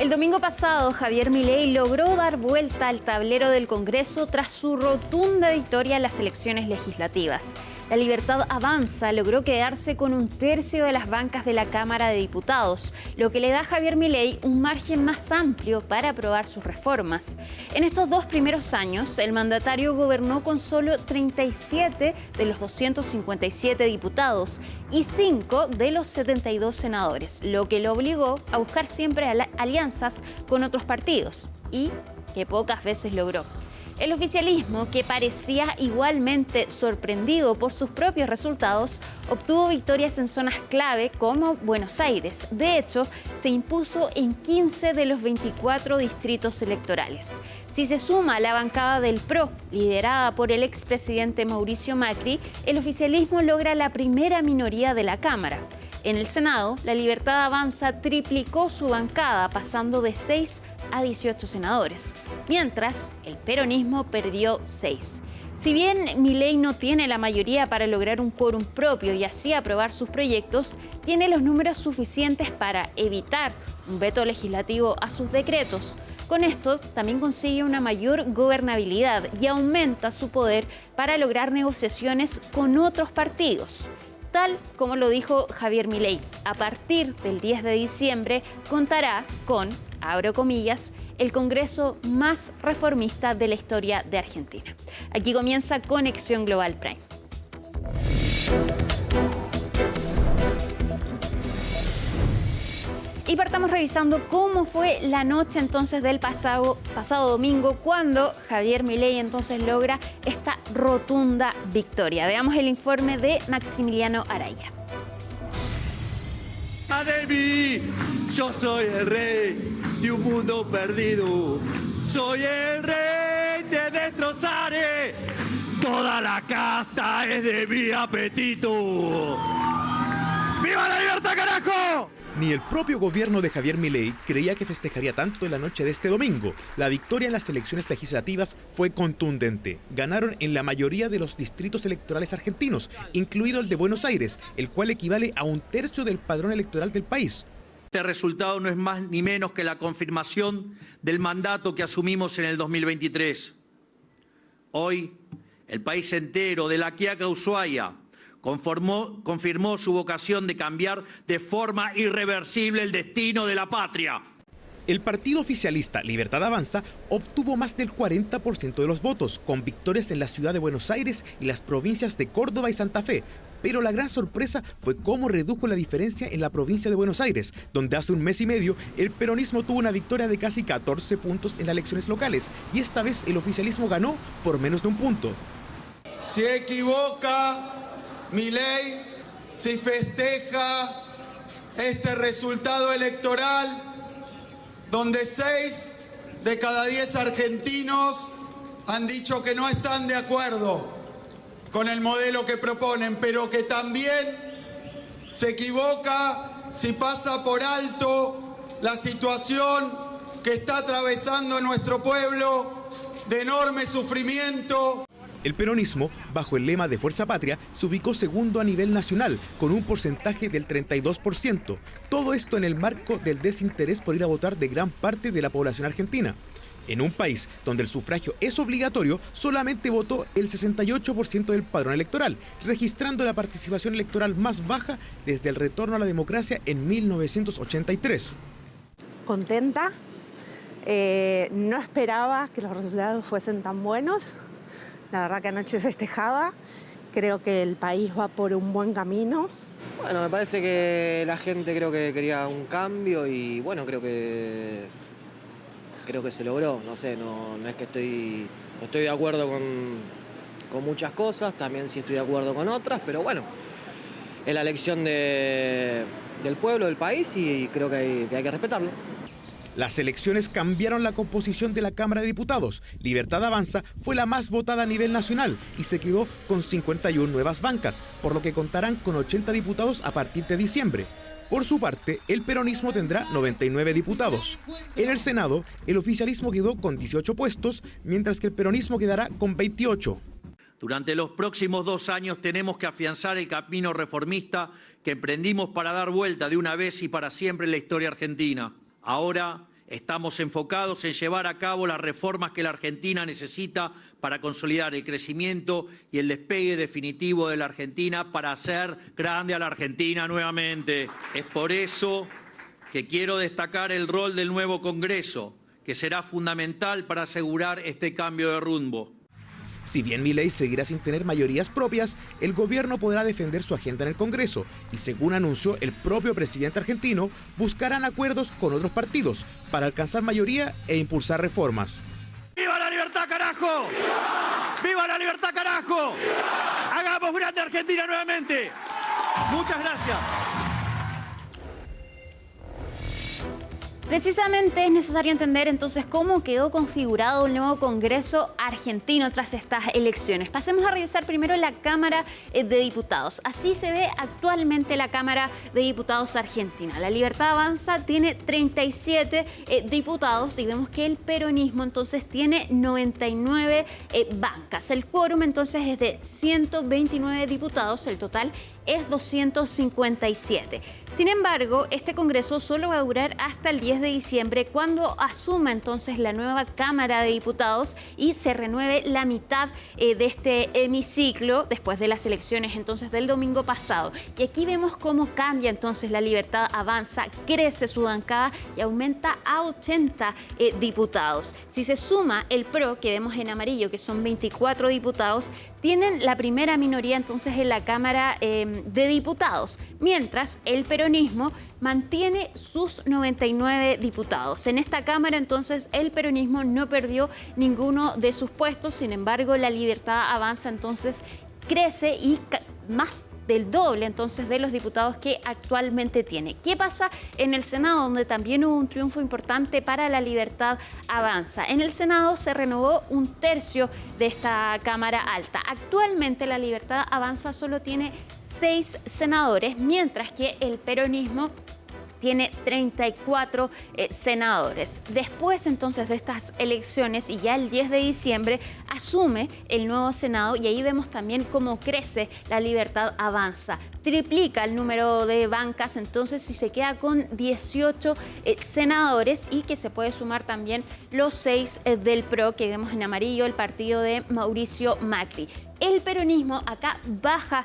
El domingo pasado, Javier Milei logró dar vuelta al tablero del Congreso tras su rotunda victoria en las elecciones legislativas. La Libertad Avanza logró quedarse con 1/3 de las bancas de la Cámara de Diputados, lo que le da a Javier Milei un margen más amplio para aprobar sus reformas. En estos 2 primeros años, el mandatario gobernó con solo 37 de los 257 diputados y 5 de los 72 senadores, lo que lo obligó a buscar siempre alianzas con otros partidos y que pocas veces logró. El oficialismo, que parecía igualmente sorprendido por sus propios resultados, obtuvo victorias en zonas clave como Buenos Aires. De hecho, se impuso en 15 de los 24 distritos electorales. Si se suma a la bancada del PRO, liderada por el expresidente Mauricio Macri, el oficialismo logra la primera minoría de la Cámara. En el Senado, la Libertad Avanza triplicó su bancada, pasando de 6 a 18 senadores, mientras el peronismo perdió 6. Si bien Milei no tiene la mayoría para lograr un quórum propio y así aprobar sus proyectos, tiene los números suficientes para evitar un veto legislativo a sus decretos. Con esto también consigue una mayor gobernabilidad y aumenta su poder para lograr negociaciones con otros partidos. Tal como lo dijo Javier Milei, a partir del 10 de diciembre contará con, abro comillas, el Congreso más reformista de la historia de Argentina. Aquí comienza Conexión Global Prime. Y partamos revisando cómo fue la noche entonces del pasado domingo, cuando Javier Milei entonces logra esta rotunda victoria. Veamos el informe de Maximiliano Araya. Ademi, yo soy el rey de un mundo perdido. Soy el rey, te destrozaré. Toda la casta es de mi apetito. ¡Viva la libertad, carajo! Ni el propio gobierno de Javier Milei creía que festejaría tanto en la noche de este domingo. La victoria en las elecciones legislativas fue contundente. Ganaron en la mayoría de los distritos electorales argentinos, incluido el de Buenos Aires, el cual equivale a 1/3 del padrón electoral del país. Este resultado no es más ni menos que la confirmación del mandato que asumimos en el 2023. Hoy, el país entero, de La Quiaca a Ushuaia, confirmó su vocación de cambiar de forma irreversible el destino de la patria. El partido oficialista Libertad Avanza obtuvo más del 40% de los votos, con victorias en la ciudad de Buenos Aires y las provincias de Córdoba y Santa Fe. Pero la gran sorpresa fue cómo redujo la diferencia en la provincia de Buenos Aires, donde hace un mes y medio el peronismo tuvo una victoria de casi 14 puntos en las elecciones locales, y esta vez el oficialismo ganó por menos de 1 punto. Se equivoca Milei si festeja este resultado electoral donde 6 de cada 10 argentinos han dicho que no están de acuerdo con el modelo que proponen, pero que también se equivoca si pasa por alto la situación que está atravesando nuestro pueblo de enorme sufrimiento. El peronismo, bajo el lema de Fuerza Patria, se ubicó segundo a nivel nacional, con un porcentaje del 32%. Todo esto en el marco del desinterés por ir a votar de gran parte de la población argentina. En un país donde el sufragio es obligatorio, solamente votó el 68% del padrón electoral, registrando la participación electoral más baja desde el retorno a la democracia en 1983. Contenta, no esperaba que los resultados fuesen tan buenos. La verdad que anoche festejaba, creo que el país va por un buen camino. Bueno, me parece que la gente creo que quería un cambio y bueno, creo que se logró. No sé, no es que no estoy de acuerdo con muchas cosas, también sí estoy de acuerdo con otras, pero bueno, es la elección del pueblo, del país y creo que hay que respetarlo. Las elecciones cambiaron la composición de la Cámara de Diputados. Libertad Avanza fue la más votada a nivel nacional y se quedó con 51 nuevas bancas, por lo que contarán con 80 diputados a partir de diciembre. Por su parte, el peronismo tendrá 99 diputados. En el Senado, el oficialismo quedó con 18 puestos, mientras que el peronismo quedará con 28. Durante los próximos 2 años tenemos que afianzar el camino reformista que emprendimos para dar vuelta de una vez y para siempre en la historia argentina. Ahora Estamos enfocados en llevar a cabo las reformas que la Argentina necesita para consolidar el crecimiento y el despegue definitivo de la Argentina para hacer grande a la Argentina nuevamente. Es por eso que quiero destacar el rol del nuevo Congreso, que será fundamental para asegurar este cambio de rumbo. Si bien Milei seguirá sin tener mayorías propias, el gobierno podrá defender su agenda en el Congreso y, según anunció el propio presidente argentino, buscarán acuerdos con otros partidos para alcanzar mayoría e impulsar reformas. ¡Viva la libertad, carajo! ¡Viva la libertad, carajo! ¡Hagamos grande Argentina nuevamente! Muchas gracias. Precisamente es necesario entender entonces cómo quedó configurado el nuevo Congreso argentino tras estas elecciones. Pasemos a revisar primero la Cámara de Diputados. Así se ve actualmente la Cámara de Diputados argentina. La Libertad Avanza tiene 37 diputados y vemos que el peronismo entonces tiene 99 bancas. El quórum entonces es de 129 diputados, el total es 257. Sin embargo, este Congreso solo va a durar hasta el 10 de diciembre, cuando asuma entonces la nueva Cámara de Diputados y se renueve la mitad de este hemiciclo después de las elecciones entonces del domingo pasado. Y aquí vemos cómo cambia entonces la Libertad Avanza, crece su bancada y aumenta a 80 diputados. Si se suma el PRO, que vemos en amarillo, que son 24 diputados, tienen la primera minoría entonces en la Cámara de Diputados, mientras el peronismo mantiene sus 99 diputados. En esta Cámara entonces el peronismo no perdió ninguno de sus puestos, sin embargo la Libertad Avanza entonces crece y más del doble entonces de los diputados que actualmente tiene. ¿Qué pasa en el Senado, donde también hubo un triunfo importante para la Libertad Avanza? En el Senado se renovó un tercio de esta Cámara Alta. Actualmente la Libertad Avanza solo tiene 6 senadores, mientras que el peronismo tiene 34 senadores. Después entonces de estas elecciones y ya el 10 de diciembre asume el nuevo Senado y ahí vemos también cómo crece la Libertad Avanza. Triplica el número de bancas entonces si se queda con 18 senadores y que se puede sumar también los 6 del PRO que vemos en amarillo, el partido de Mauricio Macri. El peronismo acá baja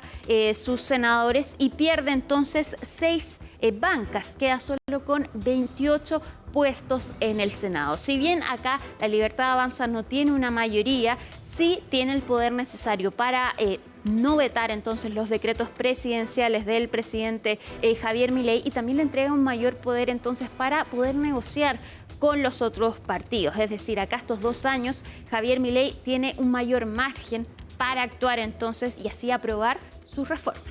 sus senadores y pierde entonces 6 bancas, queda solo con 28 puestos en el Senado. Si bien acá la Libertad Avanza no tiene una mayoría, sí tiene el poder necesario para no vetar entonces los decretos presidenciales del presidente Javier Milei y también le entrega un mayor poder entonces para poder negociar con los otros partidos. Es decir, acá estos 2 años Javier Milei tiene un mayor margen para actuar entonces y así aprobar sus reformas.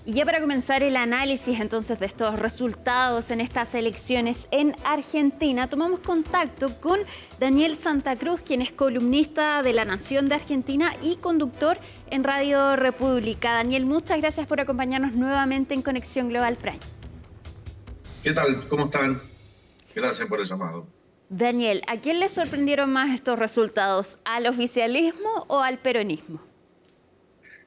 Y ya para comenzar el análisis entonces de estos resultados en estas elecciones en Argentina, tomamos contacto con Daniel Santa Cruz, quien es columnista de La Nación de Argentina y conductor en Radio República. Daniel, muchas gracias por acompañarnos nuevamente en Conexión Global Prime. ¿Qué tal? ¿Cómo están? Gracias por el llamado. Daniel, ¿a quién le sorprendieron más estos resultados? ¿Al oficialismo o al peronismo?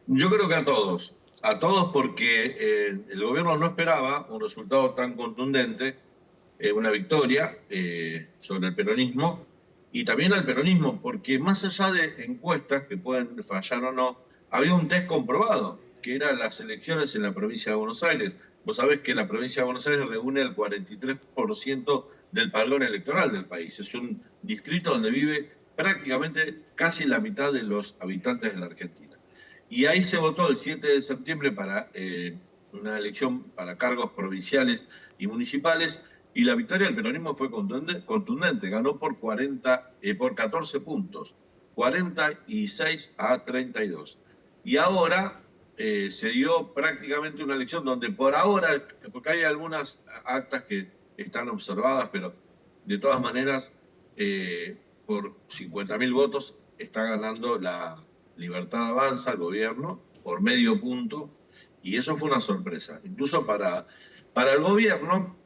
Yo creo que a todos. A todos porque el gobierno no esperaba un resultado tan contundente, una victoria sobre el peronismo, y también al peronismo, porque más allá de encuestas que pueden fallar o no, había un test comprobado, que eran las elecciones en la provincia de Buenos Aires. Vos sabés que la provincia de Buenos Aires reúne el 43% del padrón electoral del país. Es un distrito donde vive prácticamente casi la mitad de los habitantes de la Argentina. Y ahí se votó el 7 de septiembre para una elección para cargos provinciales y municipales, y la victoria del peronismo fue contundente, ganó por 14 puntos, 46 a 32. Y ahora se dio prácticamente una elección donde por ahora, porque hay algunas actas que están observadas, pero de todas maneras, por 50.000 votos está ganando la Libertad Avanza, el gobierno, por medio punto, y eso fue una sorpresa, incluso para el gobierno,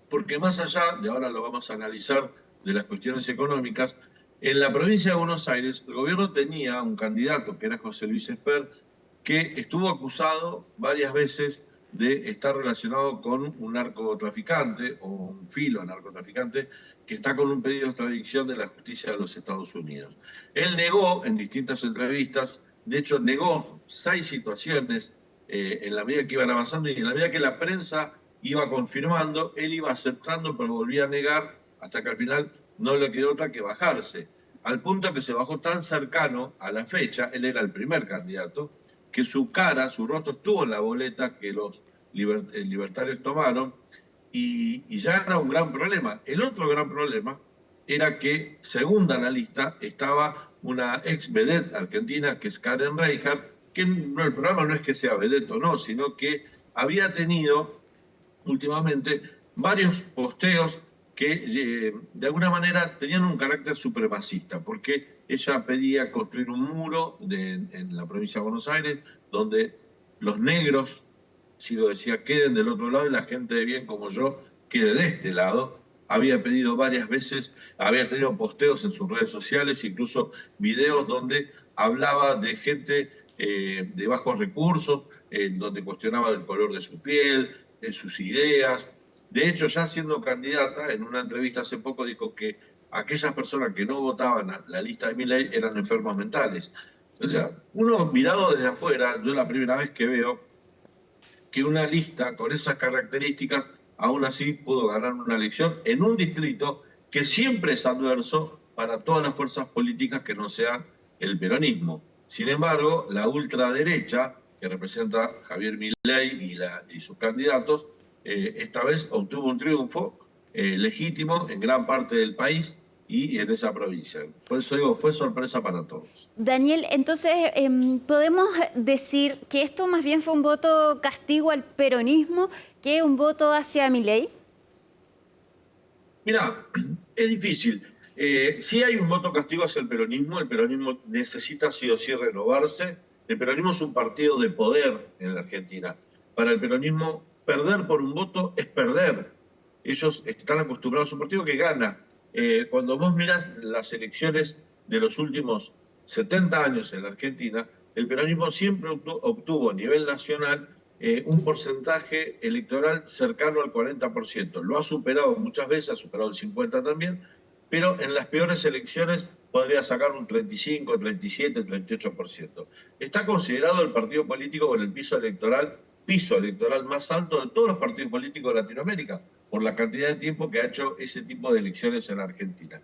porque más allá, de ahora lo vamos a analizar, de las cuestiones económicas, en la provincia de Buenos Aires el gobierno tenía un candidato, que era José Luis Esper, que estuvo acusado varias veces de estar relacionado con un narcotraficante o un filo narcotraficante que está con un pedido de extradición de la justicia de los Estados Unidos. Él negó en distintas entrevistas, de hecho negó 6 situaciones en la medida que iban avanzando y en la medida que la prensa iba confirmando, él iba aceptando pero volvía a negar hasta que al final no le quedó otra que bajarse. Al punto que se bajó tan cercano a la fecha, él era el primer candidato, que su cara, su rostro estuvo en la boleta que los libertarios tomaron y ya era un gran problema. El otro gran problema era que, segunda en la lista, estaba una ex vedette argentina, que es Karen Reinhardt, que el programa no es que sea vedette o no, sino que había tenido últimamente varios posteos que de alguna manera tenían un carácter supremacista, porque ella pedía construir un muro en la provincia de Buenos Aires, donde los negros, si lo decía, queden del otro lado y la gente de bien como yo quede de este lado. Había pedido varias veces, había tenido posteos en sus redes sociales, incluso videos donde hablaba de gente de bajos recursos, donde cuestionaba el color de su piel, de sus ideas. De hecho, ya siendo candidata, en una entrevista hace poco dijo que aquellas personas que no votaban a la lista de Milei eran enfermos mentales. O sea, uno mirado desde afuera, yo la primera vez que veo que una lista con esas características aún así pudo ganar una elección en un distrito que siempre es adverso para todas las fuerzas políticas que no sean el peronismo. Sin embargo, la ultraderecha, que representa Javier Milei y sus candidatos, esta vez obtuvo un triunfo legítimo en gran parte del país y en esa provincia. Por eso digo, fue sorpresa para todos. Daniel, entonces, ¿podemos decir que esto más bien fue un voto castigo al peronismo que un voto hacia Milei? Mira, es difícil. Sí hay un voto castigo hacia el peronismo necesita sí o sí renovarse. El peronismo es un partido de poder en la Argentina. Para el peronismo, perder por un voto es perder. Ellos están acostumbrados a un partido que gana. Cuando vos mirás las elecciones de los últimos 70 años en la Argentina, el peronismo siempre obtuvo a nivel nacional un porcentaje electoral cercano al 40%. Lo ha superado muchas veces, ha superado el 50% también, pero en las peores elecciones podría sacar un 35, 37, 38%. Está considerado el partido político con el piso electoral más alto de todos los partidos políticos de Latinoamérica, por la cantidad de tiempo que ha hecho ese tipo de elecciones en Argentina.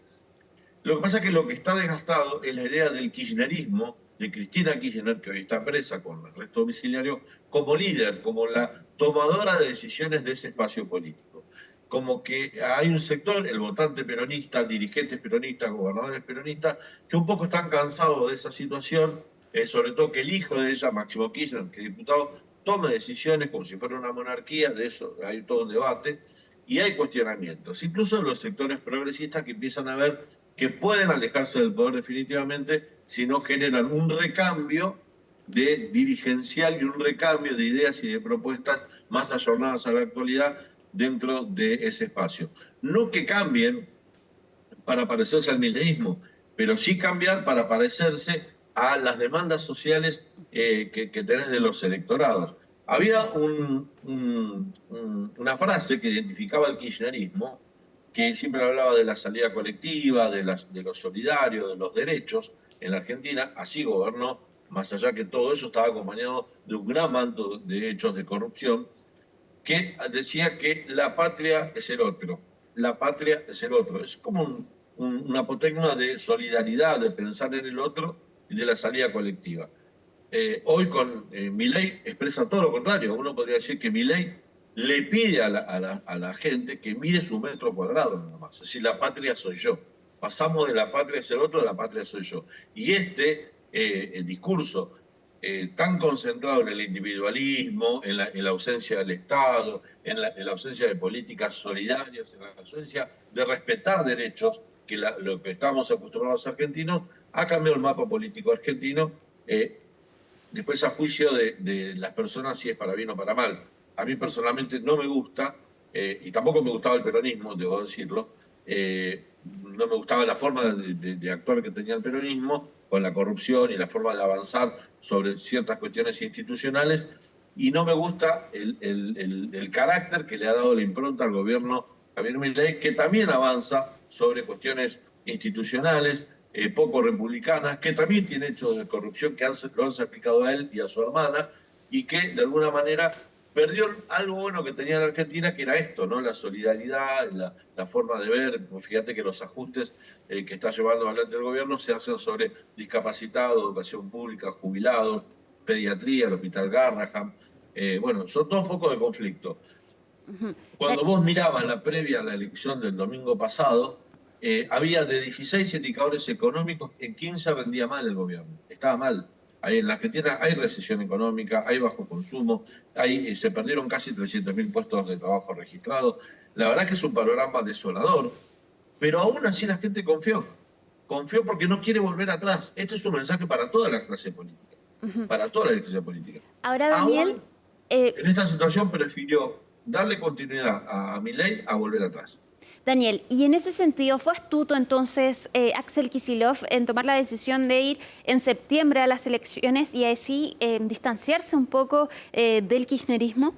Lo que pasa es que lo que está desgastado es la idea del kirchnerismo, de Cristina Kirchner, que hoy está presa con arresto domiciliario, como líder, como la tomadora de decisiones de ese espacio político. Como que hay un sector, el votante peronista, dirigentes peronistas, gobernadores peronistas, que un poco están cansados de esa situación, sobre todo que el hijo de ella, Máximo Kirchner, que es diputado, tome decisiones como si fuera una monarquía, de eso hay todo un debate, y hay cuestionamientos, incluso en los sectores progresistas que empiezan a ver que pueden alejarse del poder definitivamente si no generan un recambio de dirigencial y un recambio de ideas y de propuestas más ayornadas a la actualidad dentro de ese espacio. No que cambien para parecerse al mileísmo, pero sí cambiar para parecerse a las demandas sociales que tenés de los electorados. Había una frase que identificaba el kirchnerismo, que siempre hablaba de la salida colectiva, de los solidarios, de los derechos en la Argentina. Así gobernó, más allá que todo eso estaba acompañado de un gran manto de hechos de corrupción, que decía que la patria es el otro, la patria es el otro. Es como una apotegma de solidaridad, de pensar en el otro y de la salida colectiva. Hoy con Milei expresa todo lo contrario. Uno podría decir que Milei le pide a la gente que mire su metro cuadrado nada más. Es decir, la patria soy yo. Pasamos de la patria es el otro, de la patria soy yo. Y el discurso tan concentrado en el individualismo, en la ausencia del Estado, en la ausencia de políticas solidarias, en la ausencia de respetar derechos, que lo que estamos acostumbrados los argentinos, ha cambiado el mapa político argentino, después a juicio de las personas si es para bien o para mal. A mí personalmente no me gusta, y tampoco me gustaba el peronismo, debo decirlo, no me gustaba la forma de actuar que tenía el peronismo, con la corrupción y la forma de avanzar sobre ciertas cuestiones institucionales, y no me gusta el carácter que le ha dado la impronta al gobierno Javier Milei, que también avanza sobre cuestiones institucionales, poco republicanas, que también tiene hechos de corrupción que lo han aplicado a él y a su hermana, y que de alguna manera perdió algo bueno que tenía la Argentina, que era esto, ¿no? La solidaridad, la forma de ver. Fíjate que los ajustes que está llevando adelante el gobierno se hacen sobre discapacitados, educación pública, jubilados, pediatría, el Hospital Garrahan. Bueno, son todos focos de conflicto. Cuando vos mirabas la previa a la elección del domingo pasado, había de 16 indicadores económicos, en 15 rendía mal el gobierno. Estaba mal. En la Argentina hay recesión económica, hay bajo consumo, se perdieron casi 300.000 puestos de trabajo registrados. La verdad que es un panorama desolador, pero aún así la gente confió. Confió porque no quiere volver atrás. Esto es un mensaje para toda la clase política. Para toda la clase política. Ahora, Daniel... Aún, en esta situación prefirió darle continuidad a Milei a volver atrás. Daniel, y en ese sentido, ¿fue astuto entonces Axel Kicillof en tomar la decisión de ir en septiembre a las elecciones y así distanciarse un poco del kirchnerismo?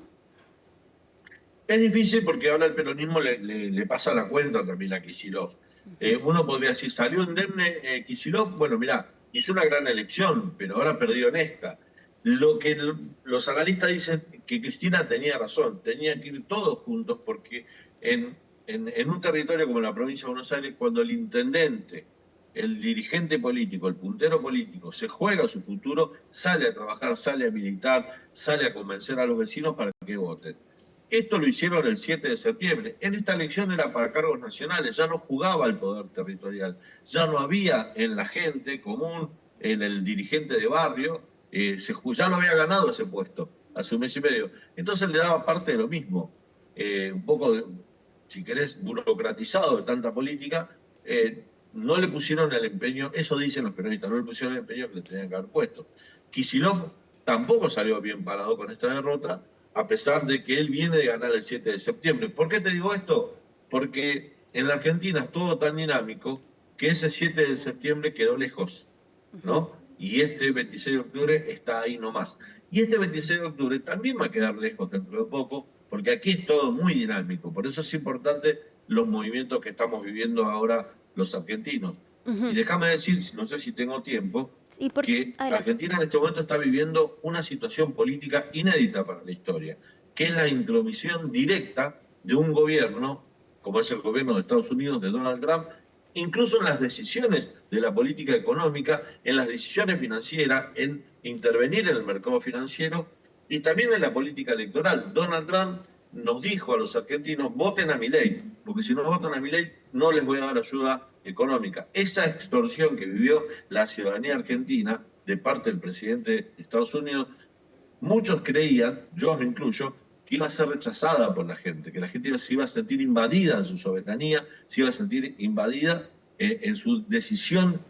Es difícil porque ahora el peronismo le pasa la cuenta también a Kicillof. Uno podría decir, salió indemne Kicillof, bueno, mirá, hizo una gran elección, pero ahora perdió en esta. Lo que los analistas dicen que Cristina tenía razón, tenían que ir todos juntos porque en un territorio como la provincia de Buenos Aires, cuando el intendente, el dirigente político, el puntero político, se juega su futuro, sale a trabajar, sale a militar, sale a convencer a los vecinos para que voten. Esto lo hicieron el 7 de septiembre. En esta elección era para cargos nacionales, ya no jugaba el poder territorial, ya no había en la gente común, en el dirigente de barrio, ya no había ganado ese puesto hace un mes y medio. Entonces le daba parte de lo mismo, un poco si querés, burocratizado de tanta política, no le pusieron el empeño, eso dicen los periodistas, no le pusieron el empeño que le tenían que haber puesto. Kicillof tampoco salió bien parado con esta derrota, a pesar de que él viene de ganar el 7 de septiembre. ¿Por qué te digo esto? Porque en la Argentina es todo tan dinámico que ese 7 de septiembre quedó lejos, ¿no? Y este 26 de octubre está ahí nomás. Y este 26 de octubre también va a quedar lejos dentro de poco, porque aquí es todo muy dinámico. Por eso es importante los movimientos que estamos viviendo ahora los argentinos. Y déjame decir, no sé si tengo tiempo, que Argentina en este momento está viviendo una situación política inédita para la historia, que es la intromisión directa de un gobierno, como es el gobierno de Estados Unidos, de Donald Trump, incluso en las decisiones de la política económica, en las decisiones financieras, en intervenir en el mercado financiero, y también en la política electoral. Donald Trump nos dijo a los argentinos, voten a Milei, porque si no votan a Milei no les voy a dar ayuda económica. Esa extorsión que vivió la ciudadanía argentina de parte del presidente de Estados Unidos, muchos creían, yo me incluyo, que iba a ser rechazada por la gente, que la gente se iba a sentir invadida en su soberanía, se iba a sentir invadida en su decisión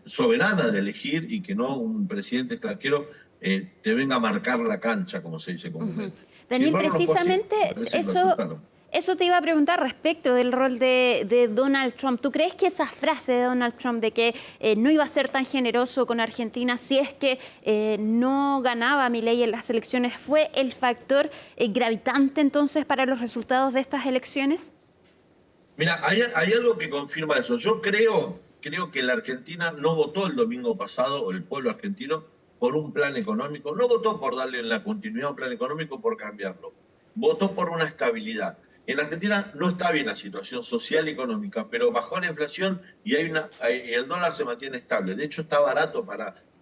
soberana de elegir y que no un presidente extranjero te venga a marcar la cancha, como se dice comúnmente. Daniel, precisamente eso te iba a preguntar respecto del rol de Donald Trump. ¿Tú crees que esa frase de Donald Trump de que no iba a ser tan generoso con Argentina si es que no ganaba Milei en las elecciones fue el factor gravitante entonces para los resultados de estas elecciones? Mira, hay algo que confirma eso. Yo creo que la Argentina no votó el domingo pasado, o el pueblo argentino, por un plan económico. No votó por darle la continuidad a un plan económico, por cambiarlo. Votó por una estabilidad. En Argentina no está bien la situación social y económica, pero bajó la inflación y el dólar se mantiene estable. De hecho, está barato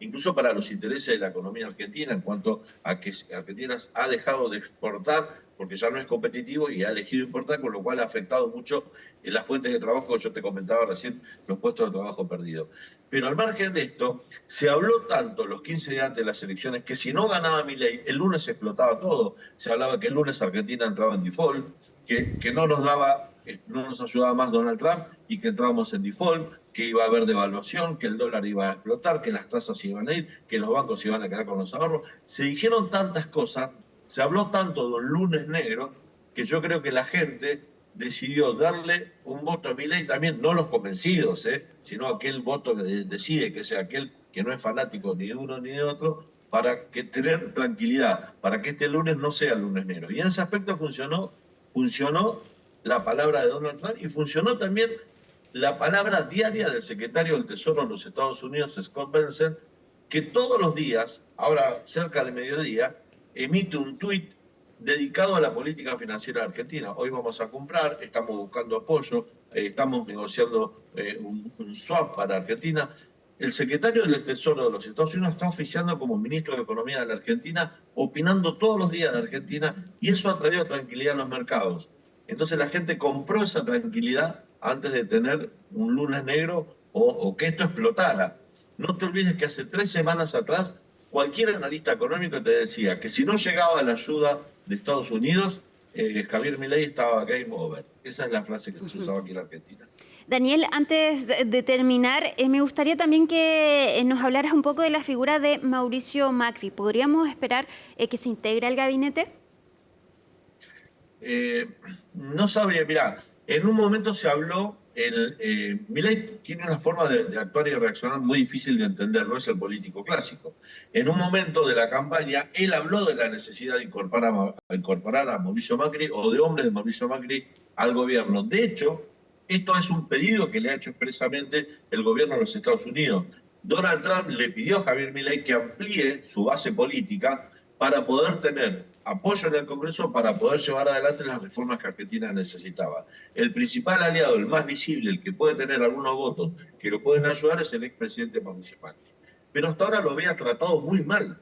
incluso para los intereses de la economía argentina, en cuanto a que Argentina ha dejado de exportar porque ya no es competitivo y ha elegido importar, con lo cual ha afectado mucho en las fuentes de trabajo que yo te comentaba recién, los puestos de trabajo perdidos. Pero al margen de esto, se habló tanto los 15 días antes de las elecciones que si no ganaba Milei, el lunes se explotaba todo. Se hablaba que el lunes Argentina entraba en default, que no nos ayudaba más Donald Trump y que entrábamos en default, que iba a haber devaluación, que el dólar iba a explotar, que las tasas iban a ir, que los bancos iban a quedar con los ahorros. Se dijeron tantas cosas, se habló tanto de un lunes negro, que yo creo que la gente decidió darle un voto a Milei también, no los convencidos, sino aquel voto que decide, que sea aquel que no es fanático ni de uno ni de otro, para que tener tranquilidad, para que este lunes no sea lunes negro. Y en ese aspecto funcionó la palabra de Donald Trump y funcionó también la palabra diaria del secretario del Tesoro de los Estados Unidos, Scott Bessent, que todos los días, ahora cerca del mediodía, emite un tuit dedicado a la política financiera de Argentina. Hoy vamos a comprar, estamos buscando apoyo, estamos negociando un swap para Argentina. El secretario del Tesoro de los Estados Unidos está oficiando como ministro de Economía de la Argentina, opinando todos los días de Argentina, y eso ha traído tranquilidad a los mercados. Entonces la gente compró esa tranquilidad antes de tener un lunes negro o que esto explotara. No te olvides que hace 3 semanas atrás cualquier analista económico te decía que si no llegaba la ayuda de Estados Unidos, Javier Milei estaba game over. Esa es la frase que se usaba aquí en la Argentina. Daniel, antes de terminar, me gustaría también que nos hablaras un poco de la figura de Mauricio Macri. ¿Podríamos esperar que se integre al gabinete? No sabría, mirá, en un momento se habló, Milei tiene una forma de actuar y reaccionar muy difícil de entender, no es el político clásico. En un momento de la campaña, él habló de la necesidad de incorporar a Mauricio Macri o de hombres de Mauricio Macri al gobierno. De hecho, esto es un pedido que le ha hecho expresamente el gobierno de los Estados Unidos. Donald Trump le pidió a Javier Milei que amplíe su base política para poder tener apoyo en el Congreso para poder llevar adelante las reformas que Argentina necesitaba. El principal aliado, el más visible, el que puede tener algunos votos que lo pueden ayudar, es el expresidente Mauricio Macri. Pero hasta ahora lo había tratado muy mal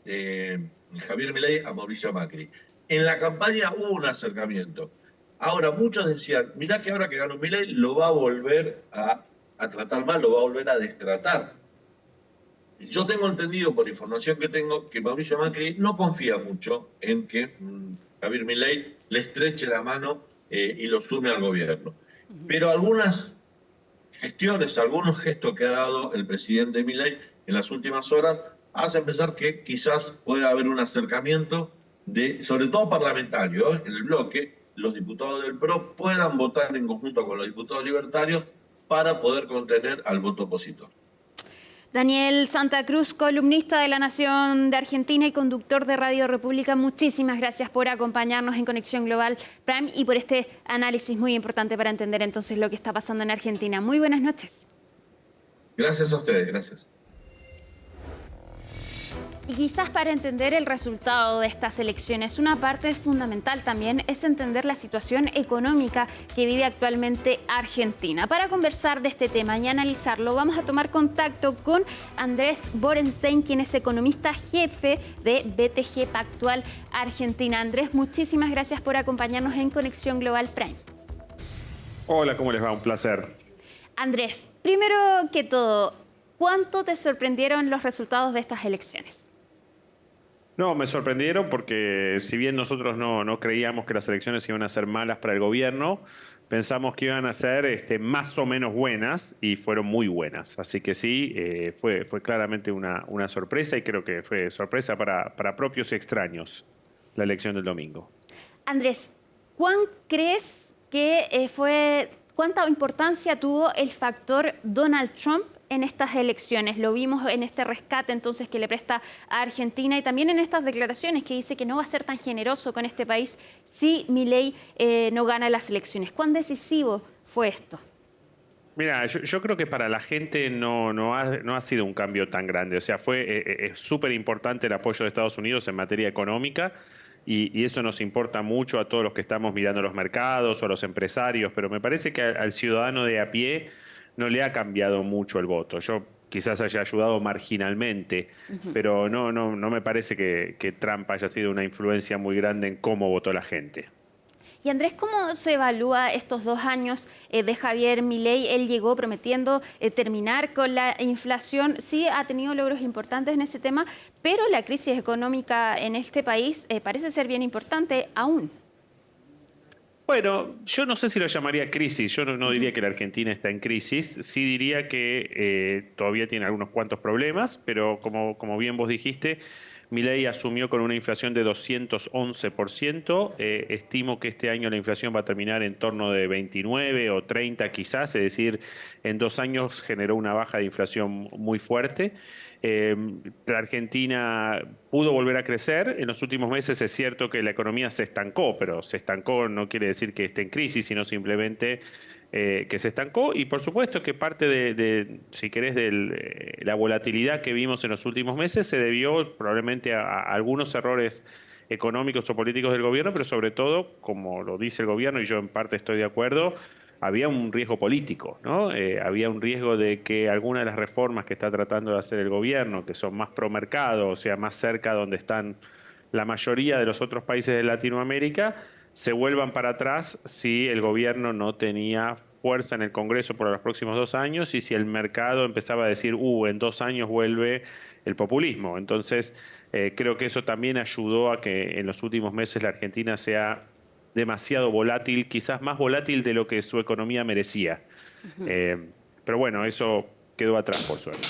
Javier Milei a Mauricio Macri. En la campaña hubo un acercamiento. Ahora, muchos decían, mirá que ahora que ganó Milei lo va a volver a tratar mal, lo va a volver a destratar. Yo tengo entendido, por información que tengo, que Mauricio Macri no confía mucho en que Javier Milei le estreche la mano y lo sume al gobierno. Pero algunas gestiones, algunos gestos que ha dado el presidente Milei en las últimas horas hacen pensar que quizás pueda haber un acercamiento, sobre todo parlamentario, en el bloque, los diputados del PRO puedan votar en conjunto con los diputados libertarios para poder contener al voto opositor. Daniel Santa Cruz, columnista de La Nación de Argentina y conductor de Radio República, muchísimas gracias por acompañarnos en Conexión Global Prime y por este análisis muy importante para entender entonces lo que está pasando en Argentina. Muy buenas noches. Gracias a ustedes, gracias. Y quizás para entender el resultado de estas elecciones, una parte fundamental también es entender la situación económica que vive actualmente Argentina. Para conversar de este tema y analizarlo, vamos a tomar contacto con Andrés Borenstein, quien es economista jefe de BTG Pactual Argentina. Andrés, muchísimas gracias por acompañarnos en Conexión Global Prime. Hola, ¿cómo les va? Un placer. Andrés, primero que todo, ¿cuánto te sorprendieron los resultados de estas elecciones? No, me sorprendieron porque si bien nosotros no creíamos que las elecciones iban a ser malas para el gobierno, pensamos que iban a ser más o menos buenas y fueron muy buenas. Así que sí, fue claramente una sorpresa y creo que fue sorpresa para propios y extraños la elección del domingo. Andrés, ¿crees que cuánta importancia tuvo el factor Donald Trump en estas elecciones? Lo vimos en este rescate entonces que le presta a Argentina y también en estas declaraciones que dice que no va a ser tan generoso con este país si Milei no gana las elecciones. ¿Cuán decisivo fue esto? Mira, yo creo que para la gente no ha sido un cambio tan grande. O sea, es súper importante el apoyo de Estados Unidos en materia económica y eso nos importa mucho a todos los que estamos mirando los mercados o a los empresarios, pero me parece que al ciudadano de a pie no le ha cambiado mucho el voto. Yo quizás haya ayudado marginalmente, pero no me parece que Trump haya tenido una influencia muy grande en cómo votó la gente. Y Andrés, ¿cómo se evalúa estos 2 años de Javier Milei? Él llegó prometiendo terminar con la inflación. Sí, ha tenido logros importantes en ese tema, pero la crisis económica en este país parece ser bien importante aún. Bueno, yo no sé si lo llamaría crisis, yo no diría que la Argentina está en crisis, sí diría que todavía tiene algunos cuantos problemas, pero como bien vos dijiste, Milei asumió con una inflación de 211%. Estimo que este año la inflación va a terminar en torno de 29 o 30 quizás, es decir, en 2 años generó una baja de inflación muy fuerte. La Argentina pudo volver a crecer. En los últimos meses es cierto que la economía se estancó, pero se estancó no quiere decir que esté en crisis, sino simplemente que se estancó. Y por supuesto que parte si querés, de la volatilidad que vimos en los últimos meses se debió probablemente a algunos errores económicos o políticos del gobierno, pero sobre todo, como lo dice el gobierno, y yo en parte estoy de acuerdo, había un riesgo político, ¿no? Había un riesgo de que algunas de las reformas que está tratando de hacer el gobierno, que son más pro mercado, o sea, más cerca donde están la mayoría de los otros países de Latinoamérica, se vuelvan para atrás si el gobierno no tenía fuerza en el Congreso por los próximos 2 años y si el mercado empezaba a decir, en 2 años vuelve el populismo. Entonces, creo que eso también ayudó a que en los últimos meses la Argentina sea demasiado volátil, quizás más volátil de lo que su economía merecía. Pero bueno, eso quedó atrás, por suerte.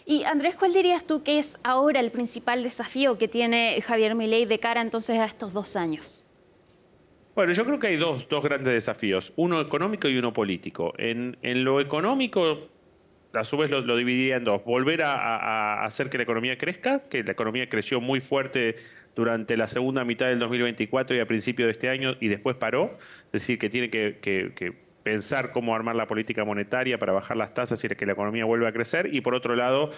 Y Andrés, ¿cuál dirías tú que es ahora el principal desafío que tiene Javier Milei de cara entonces a estos 2 años? Bueno, yo creo que hay dos grandes desafíos, uno económico y uno político. En lo económico, a su vez lo dividiría en dos. Volver a hacer que la economía crezca, que la economía creció muy fuerte durante la segunda mitad del 2024 y a principios de este año y después paró. Es decir, que tiene que pensar cómo armar la política monetaria para bajar las tasas y que la economía vuelva a crecer. Y por otro lado,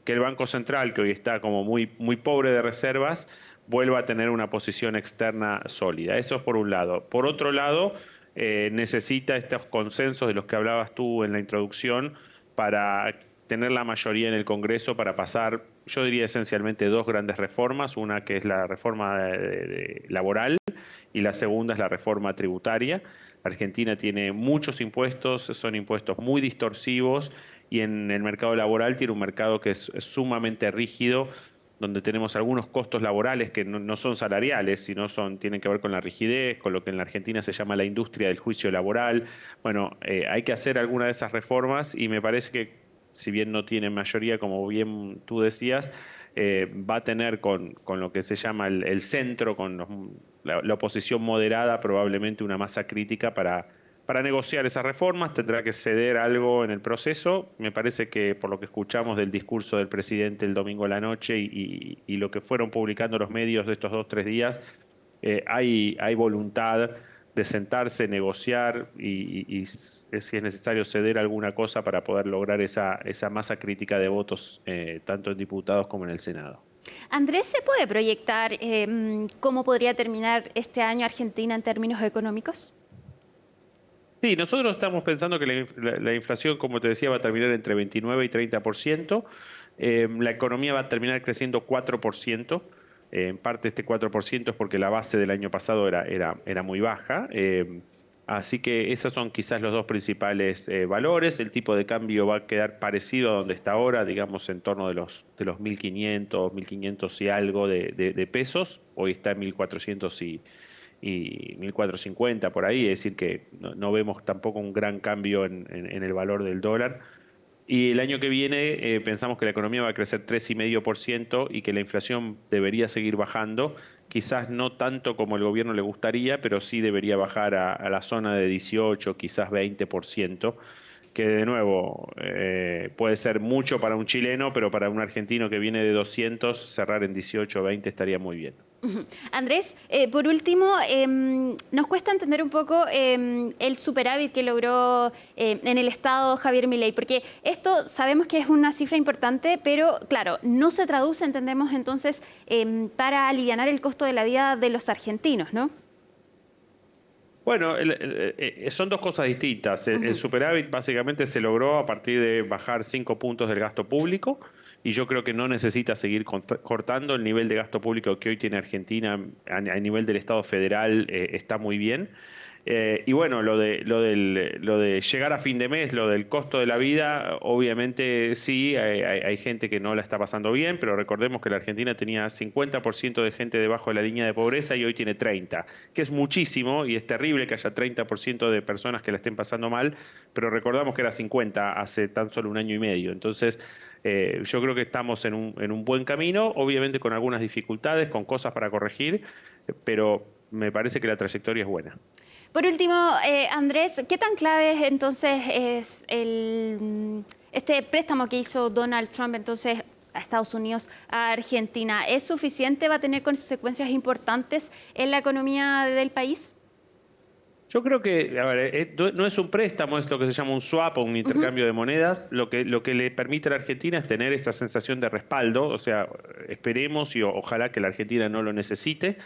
que el Banco Central, que hoy está como muy pobre de reservas, vuelva a tener una posición externa sólida. Eso es por un lado. Por otro lado, necesita estos consensos de los que hablabas tú en la introducción para tener la mayoría en el Congreso para pasar, yo diría esencialmente 2 grandes reformas, una que es la reforma laboral y la segunda es la reforma tributaria. Argentina tiene muchos impuestos, son impuestos muy distorsivos y en el mercado laboral tiene un mercado que es sumamente rígido, donde tenemos algunos costos laborales que no son salariales, sino tienen que ver con la rigidez, con lo que en la Argentina se llama la industria del juicio laboral. Bueno, hay que hacer alguna de esas reformas y me parece que, si bien no tiene mayoría, como bien tú decías, va a tener con lo que se llama el centro, con la oposición moderada, probablemente una masa crítica para negociar esas reformas. Tendrá que ceder algo en el proceso. Me parece que por lo que escuchamos del discurso del presidente el domingo a la noche y lo que fueron publicando los medios de estos 2-3 días, hay voluntad de sentarse, negociar y si es necesario ceder alguna cosa para poder lograr esa masa crítica de votos, tanto en diputados como en el Senado. Andrés, ¿se puede proyectar cómo podría terminar este año Argentina en términos económicos? Sí, nosotros estamos pensando que la inflación, como te decía, va a terminar entre 29 y 30%. La economía va a terminar creciendo 4%. En parte este 4% es porque la base del año pasado era muy baja. Así que esos son quizás los 2 principales valores. El tipo de cambio va a quedar parecido a donde está ahora, digamos en torno de los 1.500, 1.500 y algo de pesos. Hoy está en 1.400 y 1.450 por ahí, es decir que no vemos tampoco un gran cambio en el valor del dólar. Y el año que viene pensamos que la economía va a crecer 3,5% y que la inflación debería seguir bajando, quizás no tanto como el gobierno le gustaría, pero sí debería bajar a la zona de 18, quizás 20%, que de nuevo puede ser mucho para un chileno, pero para un argentino que viene de 200, cerrar en 18 o 20 estaría muy bien. Andrés, por último, nos cuesta entender un poco el superávit que logró en el Estado Javier Milei, porque esto sabemos que es una cifra importante, pero claro, no se traduce, entendemos entonces, para alivianar el costo de la vida de los argentinos, ¿no? Bueno, son 2 cosas distintas. El superávit básicamente se logró a partir de bajar 5 puntos del gasto público y yo creo que no necesita seguir cortando. El nivel de gasto público que hoy tiene Argentina a nivel del Estado federal está muy bien. Y bueno, lo de llegar a fin de mes, lo del costo de la vida, obviamente sí, hay gente que no la está pasando bien, pero recordemos que la Argentina tenía 50% de gente debajo de la línea de pobreza y hoy tiene 30%, que es muchísimo y es terrible que haya 30% de personas que la estén pasando mal, pero recordamos que era 50% hace tan solo un año y medio. Entonces, Yo creo que estamos en un buen camino, obviamente con algunas dificultades, con cosas para corregir, pero me parece que la trayectoria es buena. Por último, Andrés, ¿qué tan clave entonces es este préstamo que hizo Donald Trump entonces a Estados Unidos, a Argentina? ¿Es suficiente? ¿Va a tener consecuencias importantes en la economía del país? Yo creo que, a ver, no es un préstamo, es lo que se llama un swap o un intercambio de monedas. Lo que le permite a la Argentina es tener esa sensación de respaldo, o sea, esperemos y ojalá que la Argentina no lo necesite.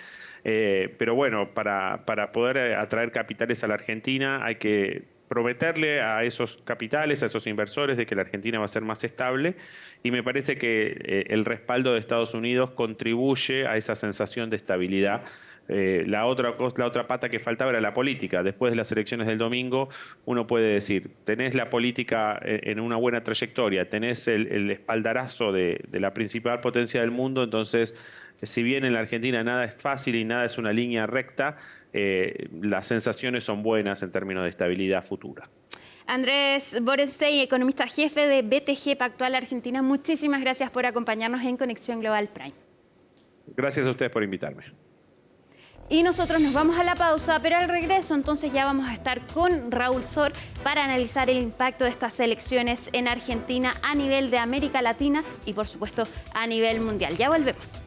Pero bueno, para poder atraer capitales a la Argentina hay que prometerle a esos capitales, a esos inversores, de que la Argentina va a ser más estable, y me parece que el respaldo de Estados Unidos contribuye a esa sensación de estabilidad. La otra pata que faltaba era la política. Después de las elecciones del domingo, uno puede decir, tenés la política en una buena trayectoria, tenés el espaldarazo de la principal potencia del mundo, entonces, si bien en la Argentina nada es fácil y nada es una línea recta, las sensaciones son buenas en términos de estabilidad futura. Andrés Borenstein, economista jefe de BTG Pactual Argentina, muchísimas gracias por acompañarnos en Conexión Global Prime. Gracias a ustedes por invitarme. Y nosotros nos vamos a la pausa, pero al regreso entonces ya vamos a estar con Raúl Sor para analizar el impacto de estas elecciones en Argentina a nivel de América Latina y por supuesto a nivel mundial. Ya volvemos.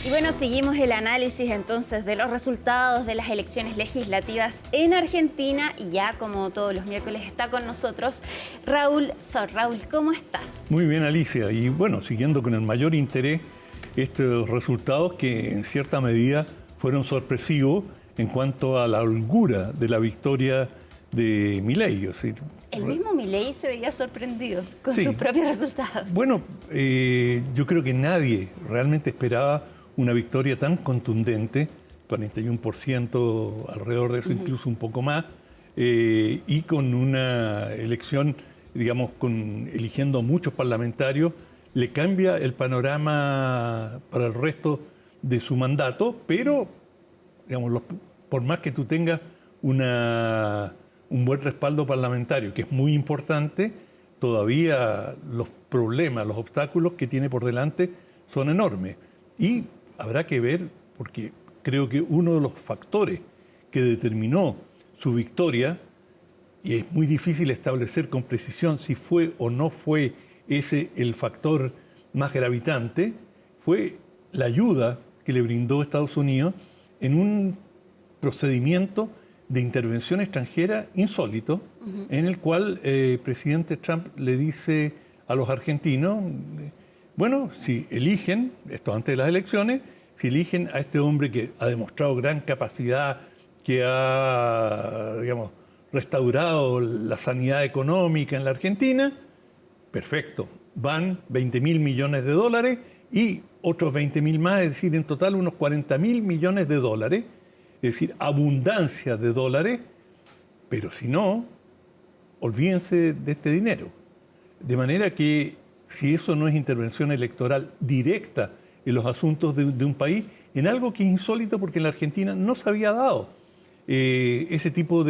Y bueno, seguimos el análisis entonces de los resultados de las elecciones legislativas en Argentina y ya como todos los miércoles está con nosotros Raúl Sor. Raúl, ¿cómo estás? Muy bien, Alicia. Y bueno, siguiendo con el mayor interés estos resultados que en cierta medida fueron sorpresivos en cuanto a la holgura de la victoria de Milei. Es decir, el mismo Milei se veía sorprendido con sí, sus propios resultados. Bueno, yo creo que nadie realmente esperaba una victoria tan contundente, 41%, alrededor de eso, incluso un poco más, y con una elección, digamos, eligiendo muchos parlamentarios, le cambia el panorama para el resto de su mandato, pero, digamos, por más que tú tengas un buen respaldo parlamentario, que es muy importante, todavía los problemas, los obstáculos que tiene por delante son enormes. Y habrá que ver, porque creo que uno de los factores que determinó su victoria, y es muy difícil establecer con precisión si fue o no fue ese el factor más gravitante, fue la ayuda que le brindó Estados Unidos en un procedimiento de intervención extranjera insólito, en el cual el presidente Trump le dice a los argentinos, bueno, si eligen, esto antes de las elecciones, si eligen a este hombre que ha demostrado gran capacidad, que ha, digamos, restaurado la sanidad económica en la Argentina, perfecto, van 20.000 millones de dólares y otros 20.000 más, es decir, en total unos 40.000 millones de dólares, es decir, abundancia de dólares, pero si no, olvídense de este dinero. De manera que si eso no es intervención electoral directa en los asuntos de un país, en algo que es insólito porque en la Argentina no se había dado ese tipo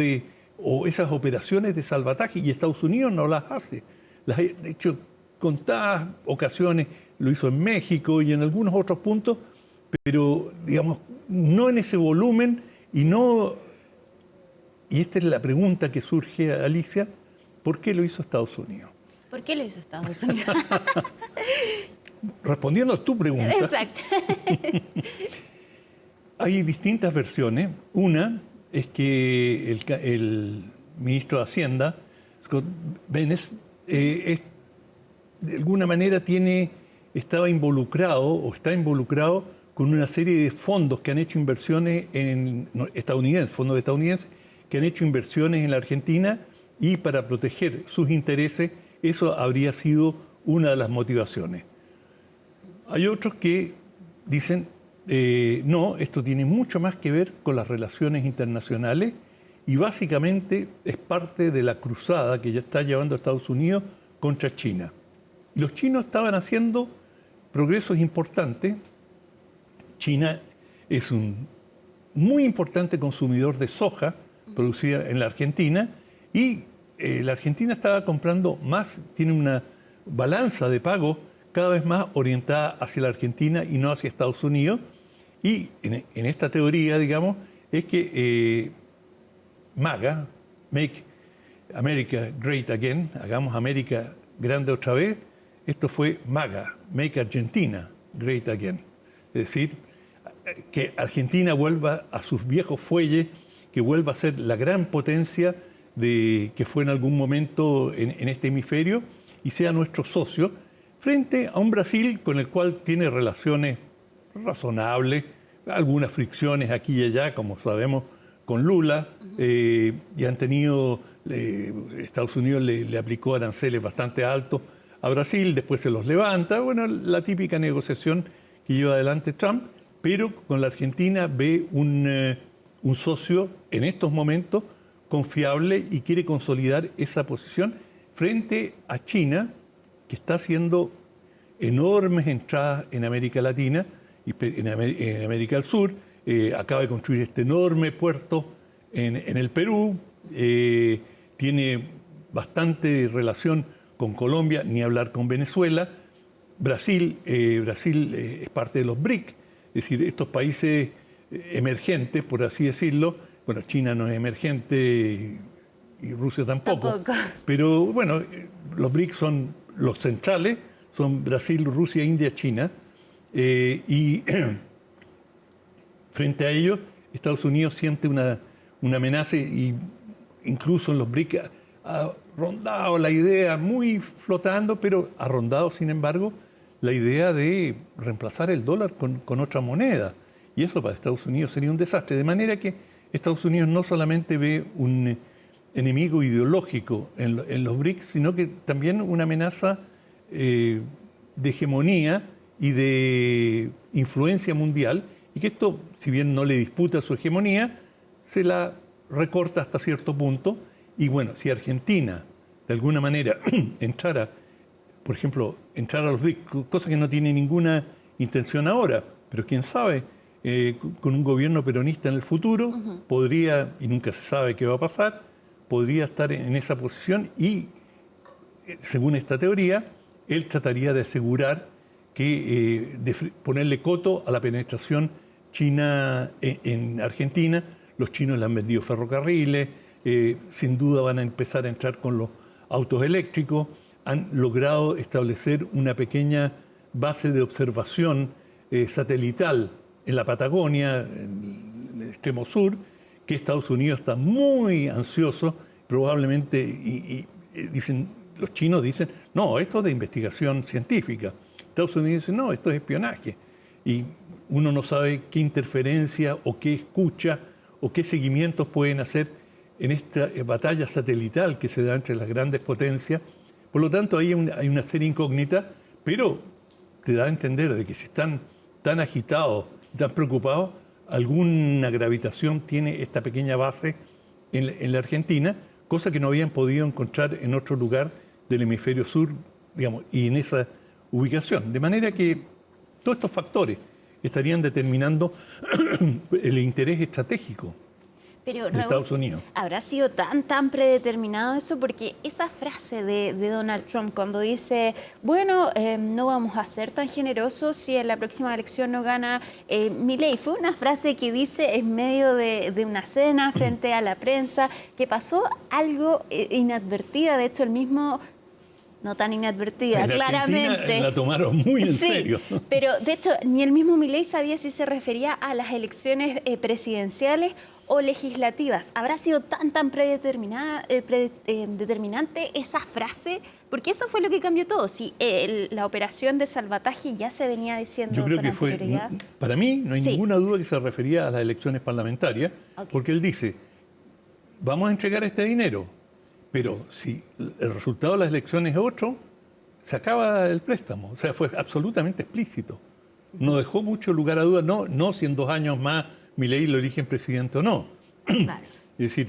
o esas operaciones de salvataje, y Estados Unidos no las hace. Las ha hecho contadas ocasiones, lo hizo en México y en algunos otros puntos, pero digamos, no en ese volumen y esta es la pregunta que surge, Alicia, ¿por qué lo hizo Estados Unidos? ¿Por qué lo hizo Estados Unidos? Respondiendo a tu pregunta. Exacto. Hay distintas versiones. Una es que el ministro de Hacienda, Scott Bennett, de alguna manera estaba involucrado o está involucrado con una serie de fondos que han hecho inversiones fondos estadounidenses, que han hecho inversiones en la Argentina, y para proteger sus intereses, eso habría sido una de las motivaciones. Hay otros que dicen, no, esto tiene mucho más que ver con las relaciones internacionales y básicamente es parte de la cruzada que ya está llevando Estados Unidos contra China. Los chinos estaban haciendo progresos importantes. China es un muy importante consumidor de soja producida en la Argentina, y la Argentina estaba comprando más, tiene una balanza de pago cada vez más orientada hacia la Argentina y no hacia Estados Unidos. Y en esta teoría, digamos, es que MAGA, Make America Great Again, hagamos América grande otra vez, esto fue MAGA, Make Argentina Great Again. Es decir, que Argentina vuelva a sus viejos fuelles, que vuelva a ser la gran potencia que fue en algún momento en este hemisferio y sea nuestro socio frente a un Brasil con el cual tiene relaciones razonables, algunas fricciones aquí y allá, como sabemos, con Lula, y han tenido, Estados Unidos le aplicó aranceles bastante altos a Brasil, después se los levanta, bueno, la típica negociación que lleva adelante Trump, pero con la Argentina ve un socio en estos momentos confiable y quiere consolidar esa posición frente a China, que está haciendo enormes entradas en América Latina y en América del Sur. Acaba de construir este enorme puerto en el Perú, tiene bastante relación con Colombia, ni hablar con Venezuela. Brasil es parte de los BRIC, es decir, estos países emergentes, por así decirlo. Bueno, China no es emergente y Rusia tampoco. Pero bueno, los BRIC son los centrales, son Brasil, Rusia, India, China. Y frente a ellos, Estados Unidos siente una amenaza, y incluso en los BRIC ha rondado la idea, muy flotando, pero ha rondado, sin embargo, la idea de reemplazar el dólar con otra moneda. Y eso para Estados Unidos sería un desastre. De manera que Estados Unidos no solamente ve un enemigo ideológico en los BRICS, sino que también una amenaza de hegemonía y de influencia mundial, y que esto, si bien no le disputa su hegemonía, se la recorta hasta cierto punto. Y bueno, si Argentina de alguna manera entrara, por ejemplo, a los BRICS, cosa que no tiene ninguna intención ahora, pero quién sabe, con un gobierno peronista en el futuro, podría, y nunca se sabe qué va a pasar, podría estar en esa posición y, según esta teoría, él trataría de asegurar que, de ponerle coto a la penetración china en Argentina. Los chinos le han vendido ferrocarriles, sin duda van a empezar a entrar con los autos eléctricos, han logrado establecer una pequeña base de observación satelital en la Patagonia, en el extremo sur, que Estados Unidos está muy ansioso, probablemente, y los chinos dicen, no, esto es de investigación científica. Estados Unidos dice, no, esto es espionaje. Y uno no sabe qué interferencia o qué escucha o qué seguimientos pueden hacer en esta batalla satelital que se da entre las grandes potencias. Por lo tanto, hay una serie incógnita, pero te da a entender de que si están tan agitados, tan preocupados, alguna gravitación tiene esta pequeña base en la Argentina, cosa que no habían podido encontrar en otro lugar del hemisferio sur, digamos, y en esa ubicación. De manera que todos estos factores estarían determinando el interés estratégico Pero, de Raúl, Estados Unidos. ¿habrá sido tan predeterminado eso? Porque esa frase de Donald Trump cuando dice, bueno, no vamos a ser tan generosos si en la próxima elección no gana Milei, fue una frase que dice en medio de una cena frente a la prensa, que pasó algo inadvertida, de hecho el mismo... No tan inadvertida, En claramente. Argentina la tomaron muy en serio. Pero de hecho, ni el mismo Milei sabía si se refería a las elecciones presidenciales o legislativas. ¿Habrá sido tan predeterminada, determinante esa frase? Porque eso fue lo que cambió todo. Si la operación de salvataje ya se venía diciendo. Yo creo con que fue, anterioridad. para mí, no hay Sí. ninguna duda que se refería a las elecciones parlamentarias, porque él dice, vamos a entregar este dinero, pero si el resultado de las elecciones es otro, se acaba el préstamo. O sea, fue absolutamente explícito. No dejó mucho lugar a dudas, no si en 2 años más Milei lo eligen presidente o no. Claro. Es decir,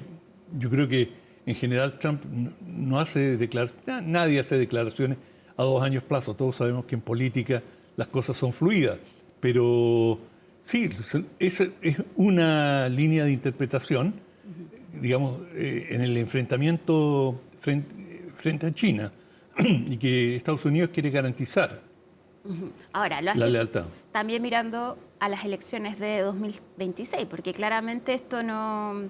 yo creo que en general Trump no hace declaraciones, nadie hace declaraciones a 2 años plazo. Todos sabemos que en política las cosas son fluidas, pero Sí, esa es una línea de interpretación, digamos, en el enfrentamiento frente a China y que Estados Unidos quiere garantizar Ahora, lo la hace lealtad. también mirando a las elecciones de 2026, porque claramente esto no...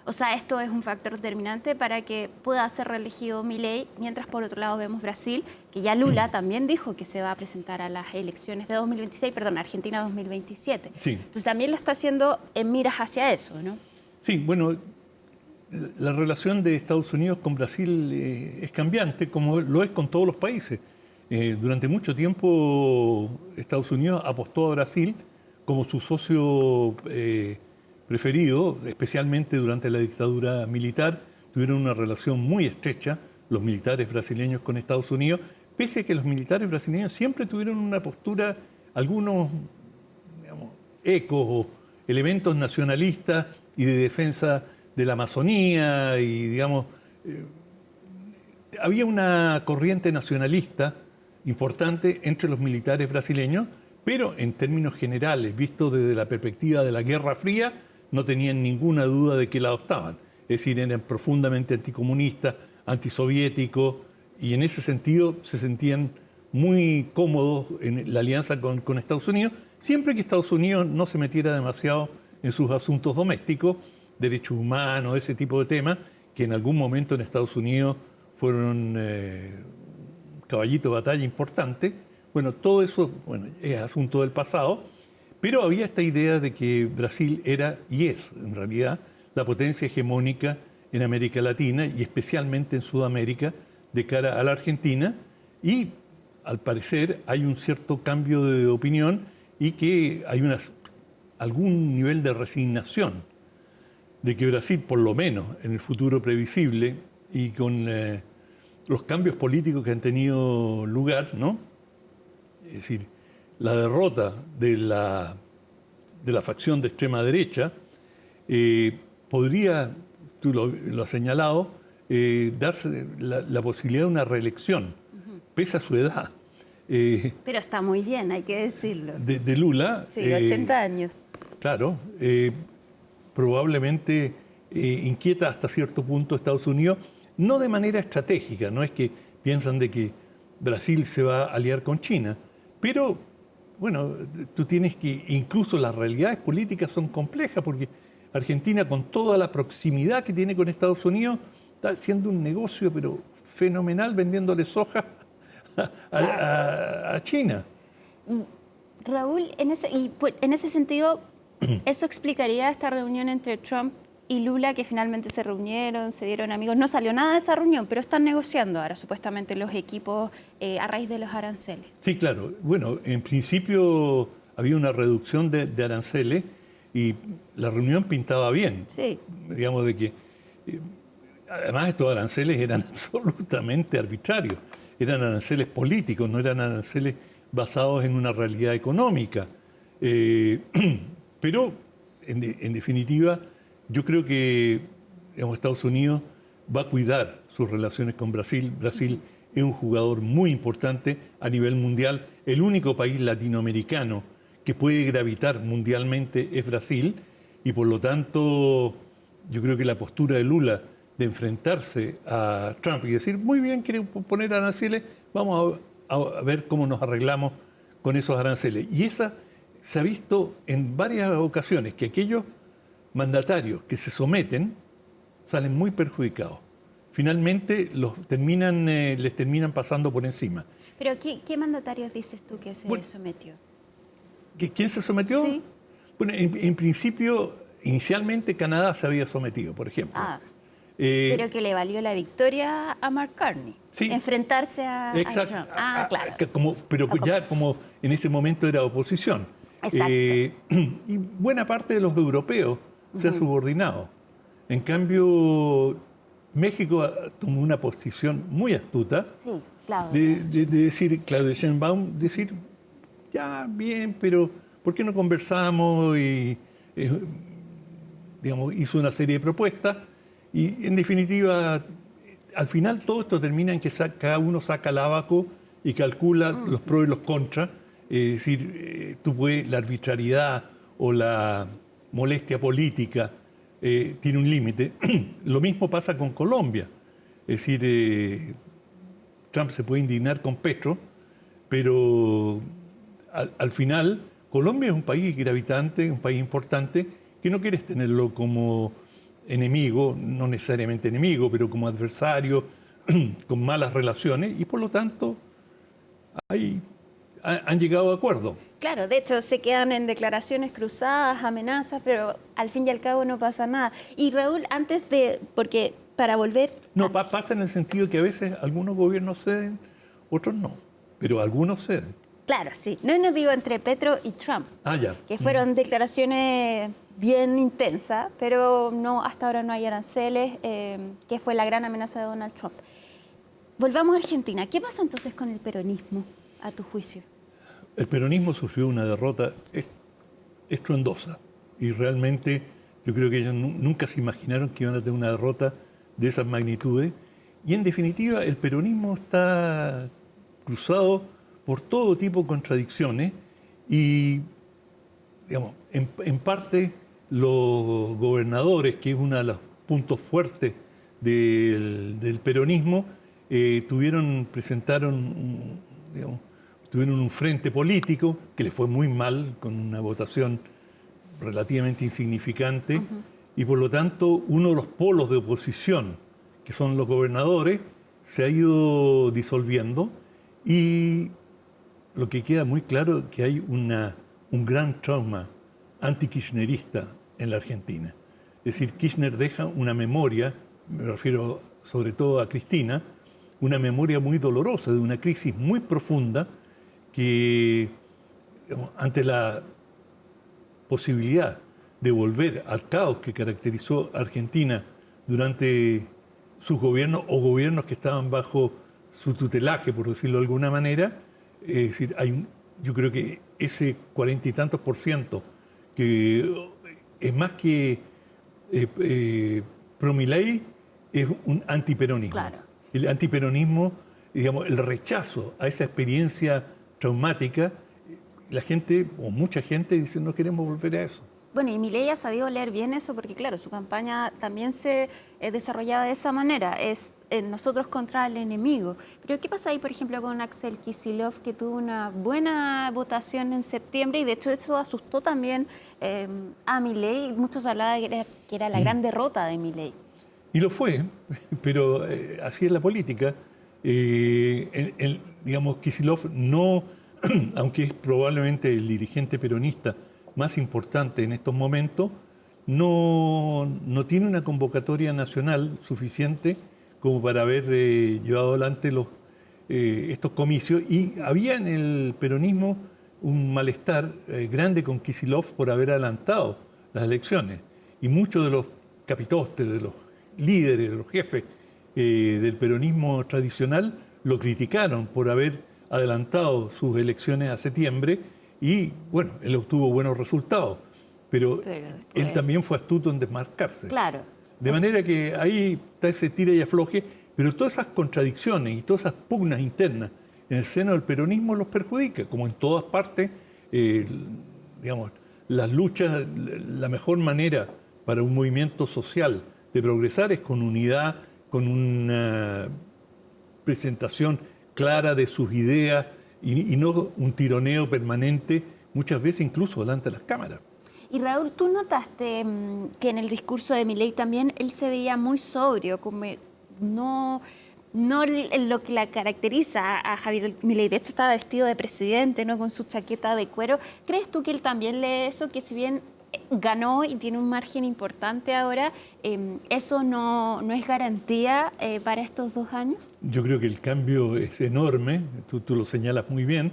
O sea, esto es un factor determinante para que pueda ser reelegido Milei, mientras por otro lado vemos Brasil, que ya Lula también dijo que se va a presentar a las elecciones de 2026, perdón, Argentina 2027. Sí. Entonces también lo está haciendo en miras hacia eso, ¿no? Sí, bueno, la relación de Estados Unidos con Brasil es cambiante, como lo es con todos los países. Durante mucho tiempo Estados Unidos apostó a Brasil como su socio preferido, especialmente durante la dictadura militar. Tuvieron una relación muy estrecha los militares brasileños con Estados Unidos, pese a que los militares brasileños siempre tuvieron una postura, algunos, digamos, ecos o elementos nacionalistas y de defensa de la Amazonía y, digamos, había una corriente nacionalista importante entre los militares brasileños, pero en términos generales, visto desde la perspectiva de la Guerra Fría, no tenían ninguna duda de que la adoptaban. Es decir, eran profundamente anticomunistas, antisoviéticos, y en ese sentido se sentían muy cómodos en la alianza con Estados Unidos, siempre que Estados Unidos no se metiera demasiado en sus asuntos domésticos, derechos humanos, ese tipo de temas, que en algún momento en Estados Unidos fueron caballito de batalla importante. Bueno, todo eso es asunto del pasado, pero había esta idea de que Brasil era y es, en realidad, la potencia hegemónica en América Latina y especialmente en Sudamérica de cara a la Argentina, y al parecer hay un cierto cambio de opinión y que hay algún nivel de resignación de que Brasil, por lo menos en el futuro previsible y con los cambios políticos que han tenido lugar, ¿no? Es decir, la derrota de la facción de extrema derecha podría, tú lo has señalado, darse la posibilidad de una reelección, pese a su edad. Pero está muy bien, hay que decirlo. De Lula. Sí, 80 años. Claro, probablemente inquieta hasta cierto punto a Estados Unidos, no de manera estratégica, no es que piensan de que Brasil se va a aliar con China, pero bueno, tú tienes que, incluso las realidades políticas son complejas, porque Argentina, con toda la proximidad que tiene con Estados Unidos, está haciendo un negocio pero fenomenal vendiéndole soja a China. Raúl, en ese sentido, ¿eso explicaría esta reunión entre Trump y Lula, que finalmente se reunieron, se vieron amigos? No salió nada de esa reunión, pero están negociando ahora supuestamente los equipos a raíz de los aranceles. Sí, claro. Bueno, en principio había una reducción de aranceles y la reunión pintaba bien. Sí. Digamos de que, además estos aranceles eran absolutamente arbitrarios, eran aranceles políticos, no eran aranceles basados en una realidad económica. Pero, en definitiva, yo creo que, digamos, Estados Unidos va a cuidar sus relaciones con Brasil. Brasil es un jugador muy importante a nivel mundial. El único país latinoamericano que puede gravitar mundialmente es Brasil, y por lo tanto yo creo que la postura de Lula de enfrentarse a Trump y decir, muy bien, quiere poner aranceles, vamos a ver cómo nos arreglamos con esos aranceles. Y esa se ha visto en varias ocasiones, que aquellos mandatarios que se someten salen muy perjudicados. Finalmente les terminan pasando por encima. ¿Pero qué mandatarios dices tú que se sometió? ¿Quién se sometió? Sí. Bueno, en principio, inicialmente Canadá se había sometido, por ejemplo. Pero que le valió la victoria a Mark Carney. Sí. Enfrentarse a Trump. Claro. Pero ya como en ese momento era oposición. Exacto. Y buena parte de los europeos se ha subordinado. En cambio, México tomó una posición muy astuta de decir, Claudia Sheinbaum, decir, ya, bien, pero ¿por qué no conversamos? Y digamos, hizo una serie de propuestas y, en definitiva, al final todo esto termina en que cada uno saca el abaco y calcula los pros y los contras. Es decir, tú puedes, la arbitrariedad o la molestia política tiene un límite. Lo mismo pasa con Colombia. Es decir, Trump se puede indignar con Petro, pero al final Colombia es un país gravitante, un país importante, que no quieres tenerlo como enemigo, no necesariamente enemigo, pero como adversario, con malas relaciones, y por lo tanto han llegado a acuerdos. Claro, de hecho se quedan en declaraciones cruzadas, amenazas, pero al fin y al cabo no pasa nada. Y Raúl, porque para volver... No, pasa en el sentido que a veces algunos gobiernos ceden, otros no, pero algunos ceden. Claro, sí. No digo entre Petro y Trump, Ya. Que fueron declaraciones bien intensas, pero hasta ahora no hay aranceles, que fue la gran amenaza de Donald Trump. Volvamos a Argentina. ¿Qué pasa entonces con el peronismo, a tu juicio? El peronismo sufrió una derrota estruendosa y realmente yo creo que ellos nunca se imaginaron que iban a tener una derrota de esas magnitudes. Y en definitiva el peronismo está cruzado por todo tipo de contradicciones y, digamos, en parte los gobernadores, que es uno de los puntos fuertes del peronismo, presentaron tuvieron un frente político que les fue muy mal, con una votación relativamente insignificante, y por lo tanto uno de los polos de oposición, que son los gobernadores, se ha ido disolviendo, y lo que queda muy claro es que hay un gran trauma anti-kirchnerista en la Argentina. Es decir, Kirchner deja una memoria, me refiero sobre todo a Cristina, una memoria muy dolorosa, de una crisis muy profunda, que ante la posibilidad de volver al caos que caracterizó a Argentina durante sus gobiernos o gobiernos que estaban bajo su tutelaje, por decirlo de alguna manera, es decir, yo creo que ese 40 y tantos %, que es más que pro-Milei, es un antiperonismo. Claro. El antiperonismo, digamos, el rechazo a esa experiencia traumática, la gente, o mucha gente, dice no queremos volver a eso. Bueno, y Milei ha sabido leer bien eso porque, claro, su campaña también se desarrollaba de esa manera, es nosotros contra el enemigo. Pero ¿qué pasa ahí, por ejemplo, con Axel Kicillof, que tuvo una buena votación en septiembre y de hecho eso asustó también a Milei? Muchos hablaban que era la gran derrota de Milei. Y lo fue, pero así es la política. Digamos, Kicillof no, aunque es probablemente el dirigente peronista más importante en estos momentos, no tiene una convocatoria nacional suficiente como para haber llevado adelante estos comicios. Y había en el peronismo un malestar grande con Kicillof por haber adelantado las elecciones. Y muchos de los capitostes, de los líderes, de los jefes del peronismo tradicional, lo criticaron por haber adelantado sus elecciones a septiembre. Y bueno, él obtuvo buenos resultados, pero él también fue astuto en desmarcarse. Claro. De manera que ahí está ese tira y afloje, pero todas esas contradicciones y todas esas pugnas internas en el seno del peronismo los perjudica, como en todas partes. Digamos, las luchas, la mejor manera para un movimiento social de progresar es con unidad, con una presentación clara de sus ideas, y no un tironeo permanente, muchas veces incluso delante de las cámaras. Y Raúl, ¿tú notaste que en el discurso de Milei también él se veía muy sobrio, como no lo que la caracteriza a Javier Milei? De hecho estaba vestido de presidente, ¿no?, con su chaqueta de cuero. ¿Crees tú que él también lee eso, que si bien ganó y tiene un margen importante ahora, eso no es garantía para estos 2 años? Yo creo que el cambio es enorme, tú lo señalas muy bien,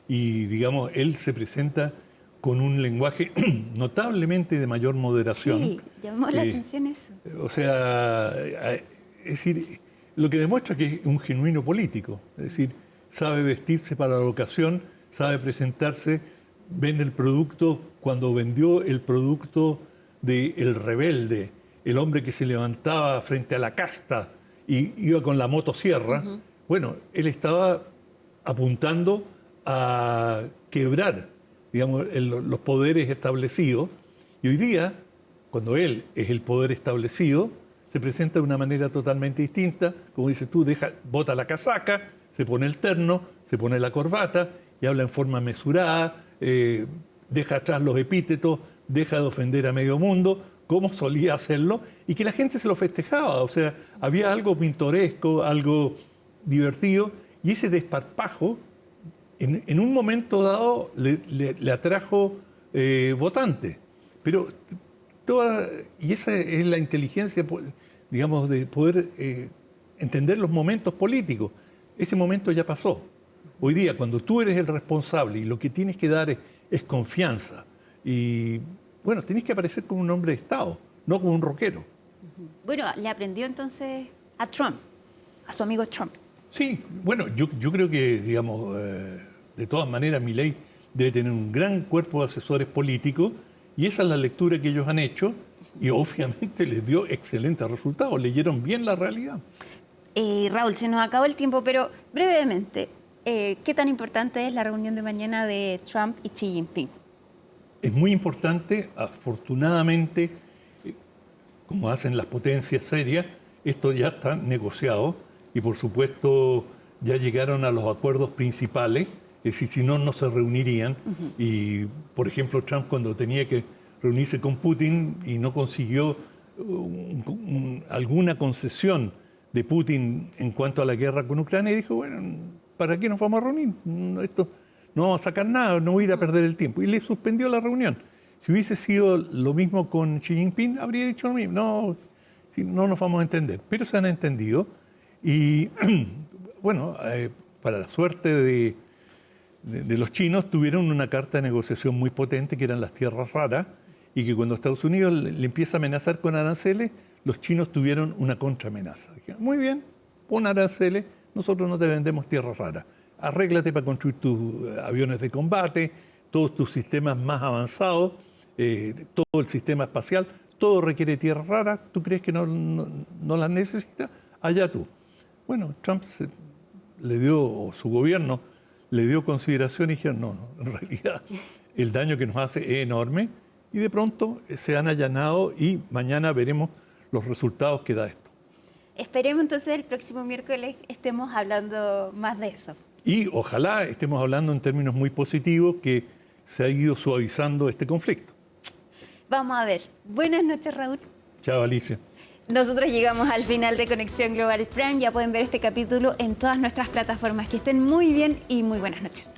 y digamos, él se presenta con un lenguaje notablemente de mayor moderación. Sí, llamó la atención eso. O sea, es decir, lo que demuestra que es un genuino político, es decir, sabe vestirse para la ocasión, sabe presentarse, vende el producto. Cuando vendió el producto de El Rebelde, el hombre que se levantaba frente a la casta y iba con la motosierra, bueno, él estaba apuntando a quebrar, digamos, los poderes establecidos. Y hoy día, cuando él es el poder establecido, se presenta de una manera totalmente distinta. Como dices tú, bota la casaca, se pone el terno, se pone la corbata y habla en forma mesurada, deja atrás los epítetos, deja de ofender a medio mundo, como solía hacerlo, y que la gente se lo festejaba. O sea, había algo pintoresco, algo divertido, y ese desparpajo, en un momento dado, le atrajo votantes. Pero y esa es la inteligencia, digamos, de poder entender los momentos políticos. Ese momento ya pasó. Hoy día, cuando tú eres el responsable y lo que tienes que dar es confianza, y bueno, tenés que aparecer como un hombre de Estado, no como un rockero. Bueno, le aprendió entonces a Trump, a su amigo Trump. Sí, bueno, yo creo que, digamos, de todas maneras, Milei debe tener un gran cuerpo de asesores políticos, y esa es la lectura que ellos han hecho, y obviamente les dio excelentes resultados, leyeron bien la realidad. Raúl, se nos acabó el tiempo, pero brevemente, ¿qué tan importante es la reunión de mañana de Trump y Xi Jinping? Es muy importante, afortunadamente, como hacen las potencias serias, esto ya está negociado y por supuesto ya llegaron a los acuerdos principales, es decir, si no, no se reunirían. Y, por ejemplo, Trump cuando tenía que reunirse con Putin y no consiguió alguna concesión de Putin en cuanto a la guerra con Ucrania, dijo, bueno, ¿para qué nos vamos a reunir? Esto no vamos a sacar nada, no voy a ir a perder el tiempo. Y le suspendió la reunión. Si hubiese sido lo mismo con Xi Jinping, habría dicho lo mismo. No, no nos vamos a entender. Pero se han entendido. Y bueno, para la suerte de los chinos, tuvieron una carta de negociación muy potente, que eran las tierras raras, y que cuando Estados Unidos le empieza a amenazar con aranceles, los chinos tuvieron una contraamenaza. Dijeron, muy bien, pon aranceles, nosotros no te vendemos tierras raras. Arréglate para construir tus aviones de combate, todos tus sistemas más avanzados, todo el sistema espacial, todo requiere tierras raras. ¿Tú crees que no las necesita? Allá tú. Bueno, Trump su gobierno le dio consideración y dijeron, no, en realidad el daño que nos hace es enorme, y de pronto se han allanado y mañana veremos los resultados que da esto. Esperemos entonces el próximo miércoles estemos hablando más de eso. Y ojalá estemos hablando en términos muy positivos, que se ha ido suavizando este conflicto. Vamos a ver. Buenas noches, Raúl. Chao, Alicia. Nosotros llegamos al final de Conexión Global Prime. Ya pueden ver este capítulo en todas nuestras plataformas. Que estén muy bien y muy buenas noches.